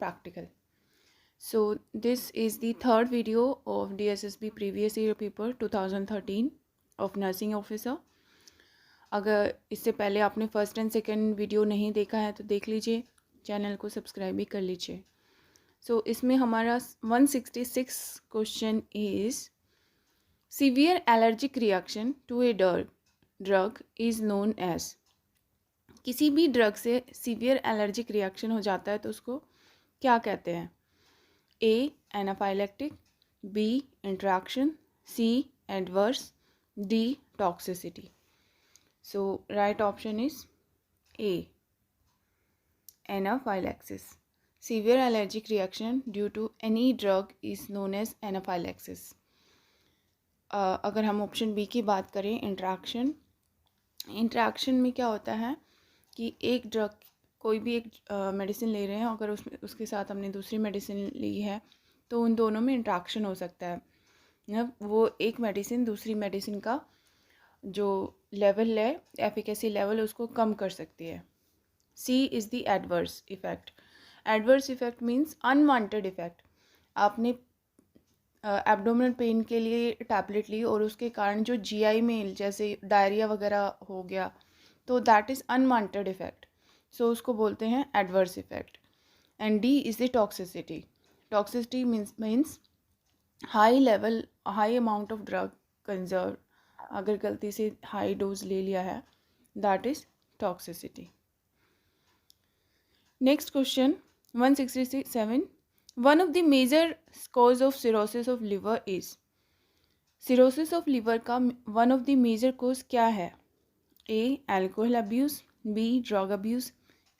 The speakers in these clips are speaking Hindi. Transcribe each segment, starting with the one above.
practical. So this is the third video of DSSB previous year paper 2013 of nursing officer. अगर इससे पहले आपने फर्स्ट एंड सेकंड वीडियो नहीं देखा है तो देख लीजिए, चैनल को सब्सक्राइब भी कर लीजिए. सो इसमें हमारा 166 question is severe allergic reaction to a drug is known as. किसी भी ड्रग से सीवियर एलर्जिक रिएक्शन हो जाता है तो उसको क्या कहते हैं? A anaphylactic, B interaction, C adverse, D toxicity. So right option is A anaphylaxis. Severe allergic reaction due to any drug is known as anaphylaxis. अगर हम ऑप्शन बी की बात करें, इंट्रैक्शन में क्या होता है कि एक ड्रग, कोई भी एक मेडिसिन ले रहे हैं, अगर उसके साथ हमने दूसरी मेडिसिन ली है तो उन दोनों में इंट्रैक्शन हो सकता है. मतलब वो एक मेडिसिन दूसरी मेडिसिन का जो लेवल है, एफिकेसी लेवल, उसको कम कर सकती है. C is the adverse effect. Adverse effect means unwanted effect. आपने एब्डोमिनल पेन के लिए टैबलेट ली और उसके कारण जो जीआई में जैसे डायरिया वगैरह हो गया, तो that is unwanted effect. So उसको बोलते हैं adverse effect. And D is the toxicity. Toxicity means high amount of drug conserve. अगर गलती से हाई डोज ले लिया है, that is toxicity. Next question 167. One of the major cause of cirrhosis of liver is. Cirrhosis of liver का one of the major cause क्या है? A alcohol abuse, B drug abuse,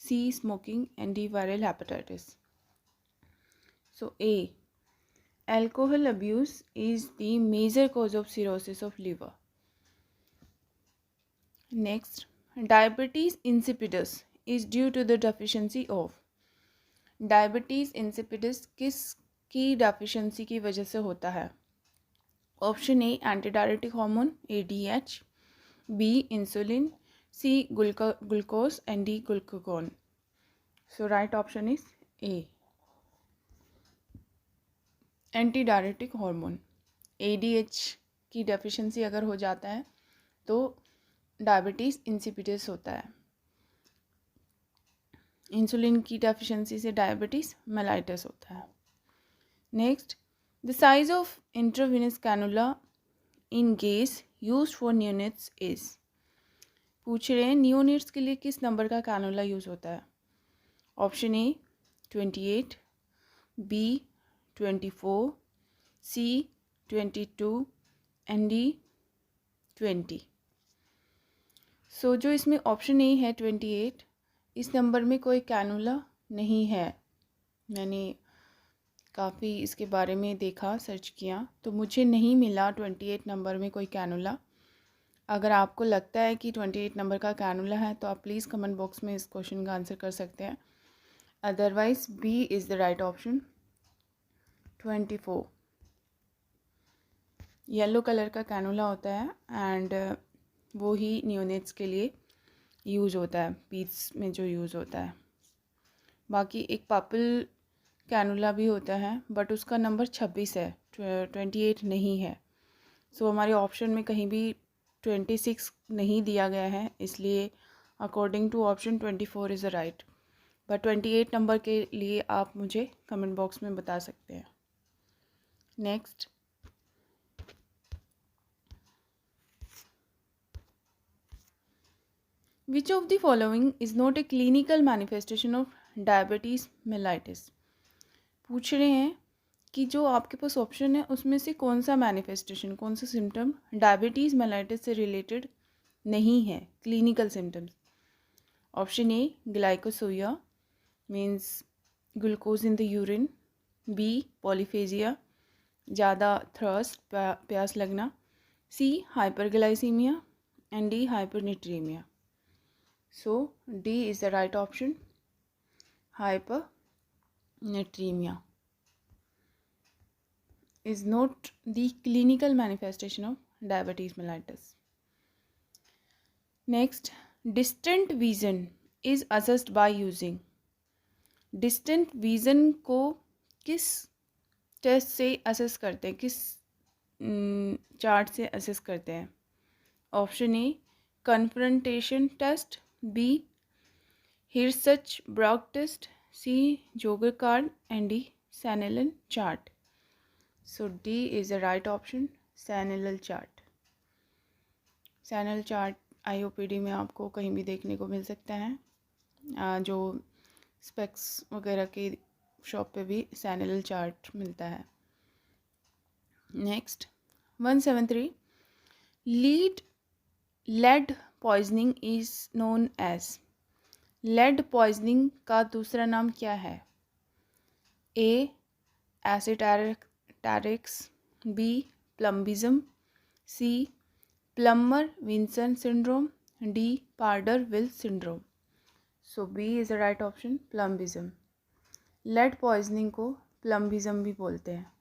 C smoking, and D viral hepatitis. So A alcohol abuse is the major cause of cirrhosis of liver. Next, diabetes insipidus is due to the deficiency of. Diabetes insipidus किसकी deficiency की वजह से होता है? Option A antidiuretic hormone ADH, B insulin, C glucose, and D glucagon. So right option is A antidiuretic hormone. ADH की डेफिशिएंसी अगर हो जाता है तो डायबिटीज़ इंसिपिडस होता है. इंसुलिन की डेफिशिएंसी से डायबिटीज़ मेलाइटस होता है. Next, the size of intravenous cannula in gauge used for neonates is. पूछ रहे हैं न्यूनेट्स के लिए किस नंबर का कैनुला यूज़ होता है? Option A 28, B 24, C 22, and D 20. So जो इसमें ऑप्शन ए है 28, इस नंबर में कोई कैनुला नहीं है. मैंने काफ़ी इसके बारे में देखा, सर्च किया, तो मुझे नहीं मिला 28 नंबर में कोई कैनुला. अगर आपको लगता है कि 28 नंबर का कैनुला है तो आप प्लीज़ कमेंट बॉक्स में इस क्वेश्चन का आंसर कर सकते हैं. Otherwise B is the right option. 24 yellow colour का कैनुला होता है एंड वो ही नियोनेट्स के लिए यूज़ होता है, पीट्स में जो यूज़ होता है. बाकी एक पर्पल कैनुला भी होता है बट उसका नंबर 26 है, 28 नहीं है. सो हमारे ऑप्शन में कहीं भी 26 नहीं दिया गया है, इसलिए according to option 24 is the right. But 28 number के लिए आप मुझे कमेंट बॉक्स में बता सकते हैं. Next, which of the following is not a clinical manifestation of diabetes mellitus. पूछ रहे हैं कि जो आपके पास ऑप्शन है उसमें से कौन सा मैनिफेस्टेशन, कौन सा सिम्टम डायबिटीज़ मेलाइटिस से रिलेटेड नहीं है, clinical symptoms. Option A glycosuria means glucose in the urine, B polyphagia ज़्यादा थ्रस्ट प्यास लगना, C hyperglycemia, and D hypernatremia. So D is the right option. Hypernatremia is not the clinical manifestation of diabetes mellitus. Next, distant vision is assessed by using. Distant vision को किस टेस्ट से असेस करते हैं, किस चार्ट से असेस करते हैं? Option A confrontation test, B Hirschberg test, C Jaeger card and D Snellen chart. So D is the right option, Snellen chart. Snellen chart IOPD में आपको कहीं भी देखने को मिल सकता है. जो स्पेक्स वगैरह की शॉप पे भी सैनेलल चार्ट मिलता है. Next 173 lead poisoning is known as. Lead poisoning का दूसरा नाम क्या है? ए एसिटारिक्स, B plumbism, C Plummer Vinson syndrome, D Prader Willi syndrome. So B is the right option, plumbism. Lead poisoning को प्लम्बिज्म भी बोलते हैं.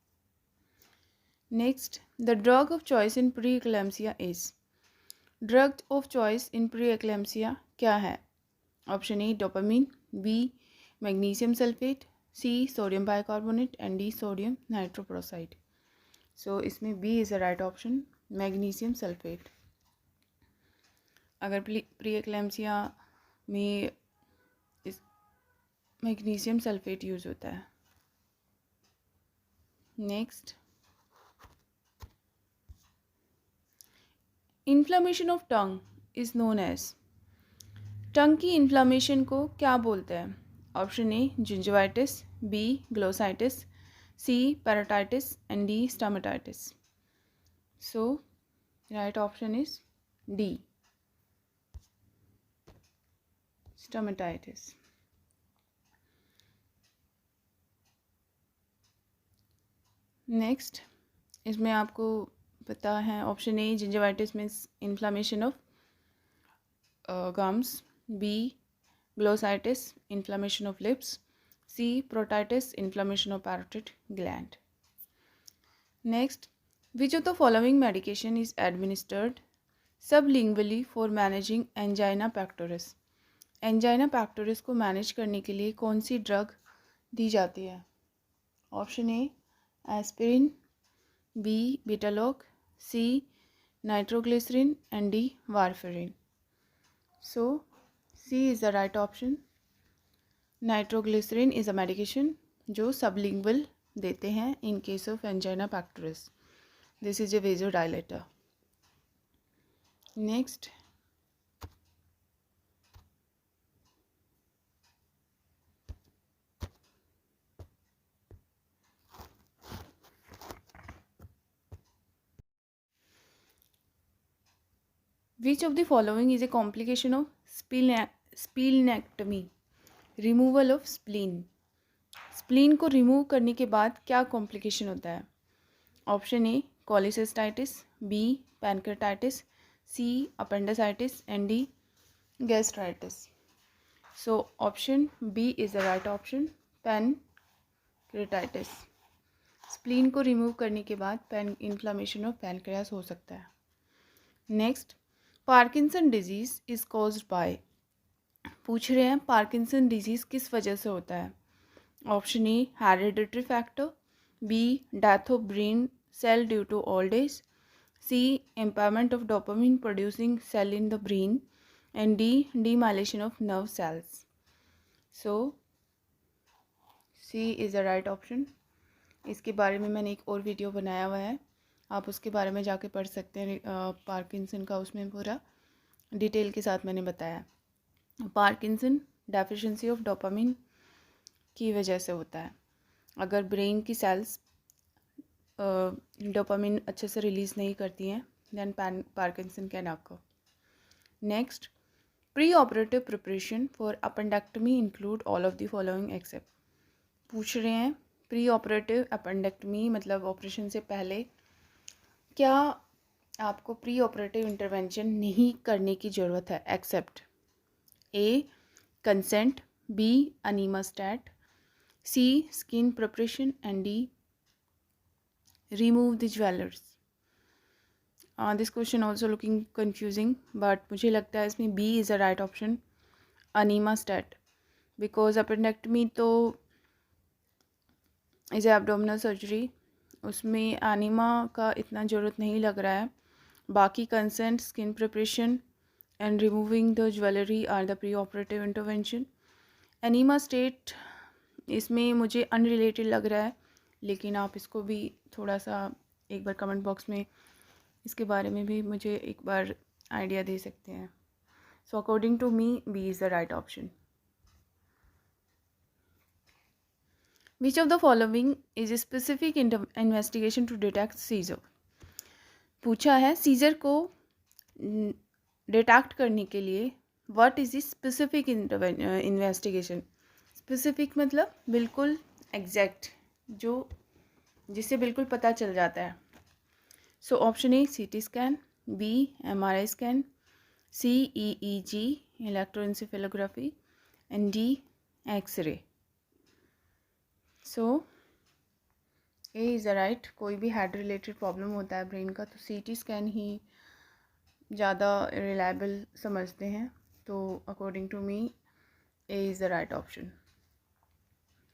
Next the drug of choice in pre eclampsia is. Drug of choice in pre eclampsia क्या है? Option A dopamine, B magnesium sulphate, C sodium bicarbonate and D sodium nitroprusside. So इसमें B is the right option, magnesium sulphate. अगर प्री एक्लेम्सिया में इस मैग्नीशियम सल्फेट यूज़ होता है. Next inflammation of tongue is known as. Tongue की इन्फ्लामेशन को क्या बोलते हैं? Option A gingivitis, B glossitis, C parotitis and D stomatitis. So right option is D stomatitis. Next इसमें आपको पता है option A gingivitis means inflammation of gums, B glossitis inflammation of lips, C parotitis inflammation of parotid gland. Next which of the following medication is administered sublingually for managing angina pectoris. Angina pectoris को मैनेज करने के लिए कौन सी ड्रग दी जाती है? Option A aspirin, B Betaloc, C nitroglycerin and D warfarin. So C is the right option. Nitroglycerin is a medication जो सबलिंगुअल देते हैं in case of angina pectoris. This is a vasodilator. Next Which of the following is a complication of splenectomy? Removal of spleen. Spleen को रिमूव करने के बाद क्या कॉम्प्लिकेशन होता है? Option A cholecystitis, B pancreatitis, C appendicitis and D gastritis. So option B is the right option, pancreatitis. Spleen को रिमूव करने के बाद इन्फ्लामेशन ऑफ पैनक्रियास हो सकता है. Next Parkinson disease is caused by. पूछ रहे हैं पार्किंसन डिजीज़ किस वजह से होता है? Option A hereditary factor, B death of brain cell due to old age, C impairment of dopamine producing cell in the brain and D demyelination of nerve cells. So C is the right option. इसके बारे में मैंने एक और वीडियो बनाया हुआ है, आप उसके बारे में जाके पढ़ सकते हैं. पार्किंसन का उसमें पूरा डिटेल के साथ मैंने बताया. पार्किंसन डेफिशिएंसी ऑफ डोपामिन की वजह से होता है. अगर ब्रेन की सेल्स डोपामिन अच्छे से रिलीज़ नहीं करती हैं then Parkinson can occur. Next pre operative preparation for appendectomy include all of the following except. पूछ रहे हैं प्री ऑपरेटिव अपेंडेक्टमी मतलब ऑपरेशन से पहले क्या आपको प्री ऑपरेटिव इंटरवेंशन नहीं करने की ज़रूरत है except A consent, B enema stat, C skin preparation and D remove the jewellers. This question also looking confusing but मुझे लगता है इसमें B is the right option, enema stat. Because appendectomy तो इज़ एब्डोमिनल सर्जरी, उसमें एनीमा का इतना ज़रूरत नहीं लग रहा है. बाकी consent, skin preparation and removing the jewellery are the pre operative intervention. Enema stat इसमें मुझे अनरिलेटेड लग रहा है, लेकिन आप इसको भी थोड़ा सा एक बार कमेंट बॉक्स में इसके बारे में भी मुझे एक बार आइडिया दे सकते हैं. So according to me B is the right option. Which of the following is a specific investigation to detect seizure. पूछा है सीजर को डिटेक्ट करने के लिए what is the specific investigation. Specific मतलब बिल्कुल एग्जैक्ट, जो जिससे बिल्कुल पता चल जाता है. So option A CT scan, B MRI scan, C EEG electroencephalography and D X ray. So A is the right. कोई भी हेड रिलेटेड प्रॉब्लम होता है ब्रेन का तो CT स्कैन ही ज़्यादा रिलायबल समझते हैं. तो according to me A is the right option.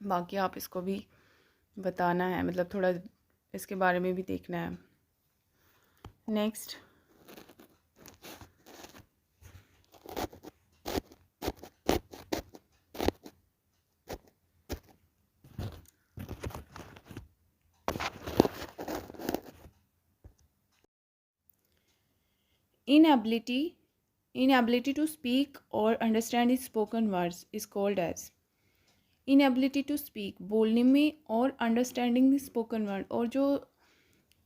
बाकी आप इसको भी बताना है, मतलब थोड़ा इसके बारे में भी देखना है. Next, inability to speak or understand the spoken words is called as. Inability to speak, बोलने में, और अंडरस्टैंडिंग द स्पोकन वर्ड, और जो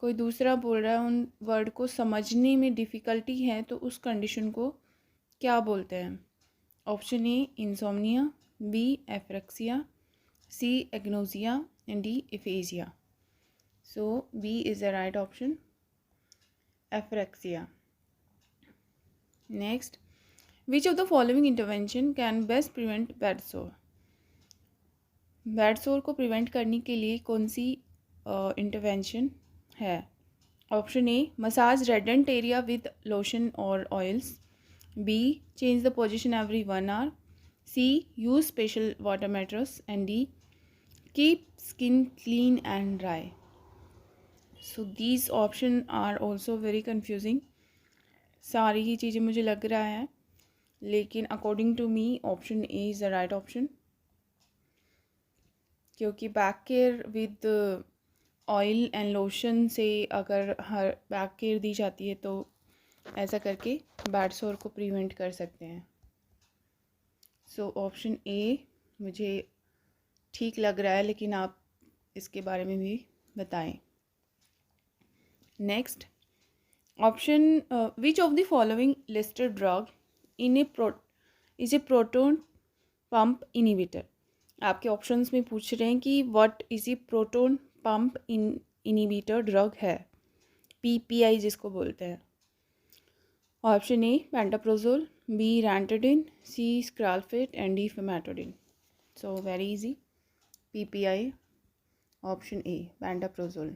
कोई दूसरा बोल रहा है उन वर्ड को समझने में डिफ़िकल्टी है तो उस कंडीशन को क्या बोलते हैं. Option A insomnia, B apraxia, C agnosia and D aphasia. So B is the right option, apraxia. Next, which of the following intervention can best prevent bed sore. Bed sore को प्रिवेंट करने के लिए कौन सी इंटरवेंशन है. Option A massage reddened area with lotion और oils, B change the position every 1 hour, C use special water mattress and D keep skin clean and dry. So these option are also very confusing. सारी ही चीज़ें मुझे लग रहा है, लेकिन according to me option A is the right option. क्योंकि back care with oil and lotion से अगर हर बैक केयर दी जाती है तो ऐसा करके बैड सोर को प्रिवेंट कर सकते हैं. सो ऑप्शन ए मुझे ठीक लग रहा है, लेकिन आप इसके बारे में भी बताएं. Next, option which of the following listed drug is a proton pump inhibitor. आपके ऑप्शंस में पूछ रहे हैं कि what is a proton pump inhibitor drug है, PPI जिसको बोलते हैं. Option A pantoprazole, B ranitidine, C sucralfate and D famotidine. So very easy, PPI, option A pantoprazole.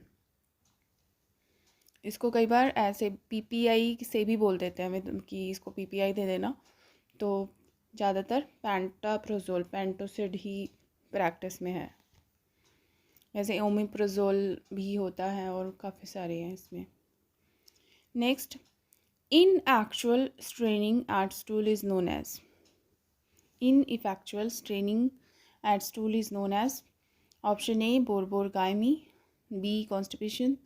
इसको कई बार ऐसे PPI से भी बोल देते हैं कि इसको PPI दे देना, तो ज़्यादातर पेंटाप्रोजोल, पेंटोसिड ही प्रैक्टिस में है. वैसे ओमिप्रोजोल भी होता है और काफ़ी सारे हैं इसमें. Next, ineffectual straining at stool is known as. Ineffectual straining at stool is known as. Option A borborygmi, B constipation,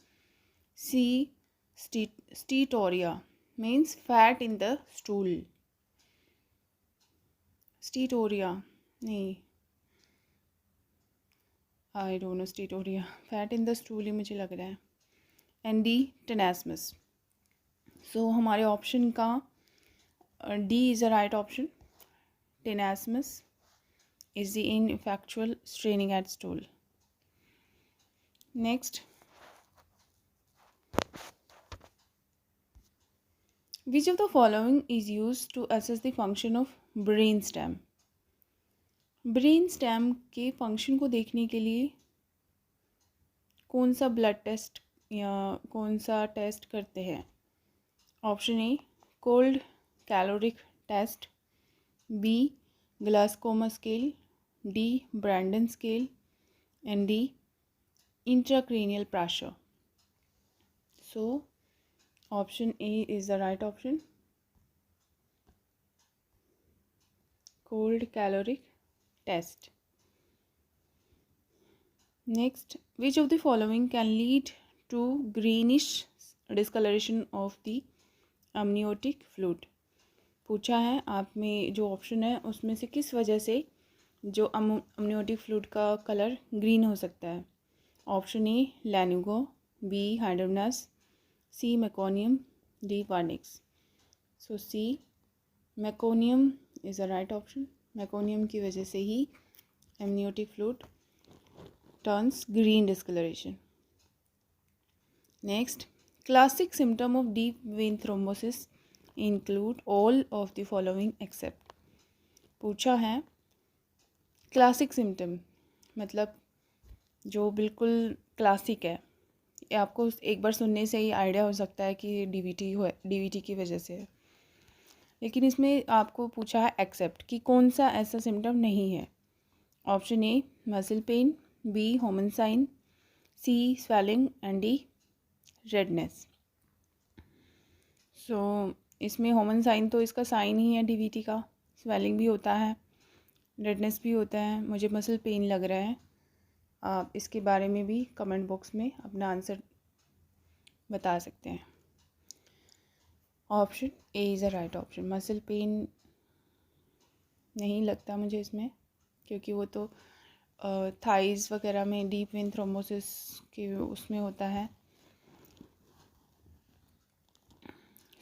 C steatorrhea means fat in the stool. Steatorrhea नहीं, I don't know steatorrhea, fat in the stool ही मुझे लग रहा है. And D टेनेस्मस. सो हमारे ऑप्शन का D is the right option. Tenesmus is the ineffectual straining at stool. Next, which of the following is used to assess the function of brain stem. Brain stem के फंक्शन को देखने के लिए कौन सा ब्लड टेस्ट या कौन सा टेस्ट करते हैं. Option A cold caloric test, B Glasgow coma scale, D. Brandon scale, and D. Intracranial pressure. So option A is the right option. Cold caloric test. Next, which of the following can lead to greenish discoloration of the amniotic fluid? पूछा है आप में जो ऑप्शन है उसमें से किस वजह से जो अमनियोटिक फ्लूइड का कलर ग्रीन हो सकता है। ऑप्शन ए लैनुगो, बी हाइड्रोनस, C meconium, D vernix. So C meconium is the right option. Meconium की वजह से ही amniotic fluid turns green discoloration. Next, classic symptom of deep vein thrombosis include all of the following except. पूछा है क्लासिक सिम्टम मतलब जो बिल्कुल क्लासिक है, ये आपको एक बार सुनने से ही आइडिया हो सकता है कि डीवीटी की वजह से है, लेकिन इसमें आपको पूछा है एक्सेप्ट कि कौन सा ऐसा सिम्टम नहीं है। Option A muscle pain, B Homan sign, C swelling and D redness. So इसमें होमन साइन तो इसका साइन ही है डीवीटी का, स्वेलिंग भी होता है, रेडनेस भी होता है, मुझे मसल पेन लग रहा है। आप इसके बारे में भी कमेंट बॉक्स में अपना आंसर बता सकते हैं। Option A is the right option. Muscle pain नहीं लगता मुझे इसमें, क्योंकि वो तो थाइज़ वगैरह में डीप वेन थ्रोम्बोसिस के उसमें होता है।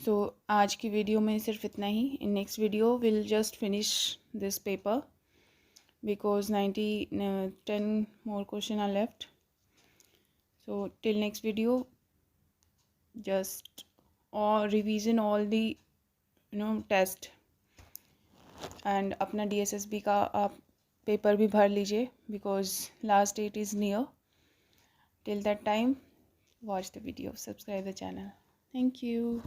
सो आज की वीडियो में सिर्फ इतना ही। In next video will just finish this paper because 10 more question are left. So till next video, just or revision all the test and अपना DSSB का आप पेपर भी भर लीजिए because last date is near. Till that time, watch the video, subscribe the channel. Thank you.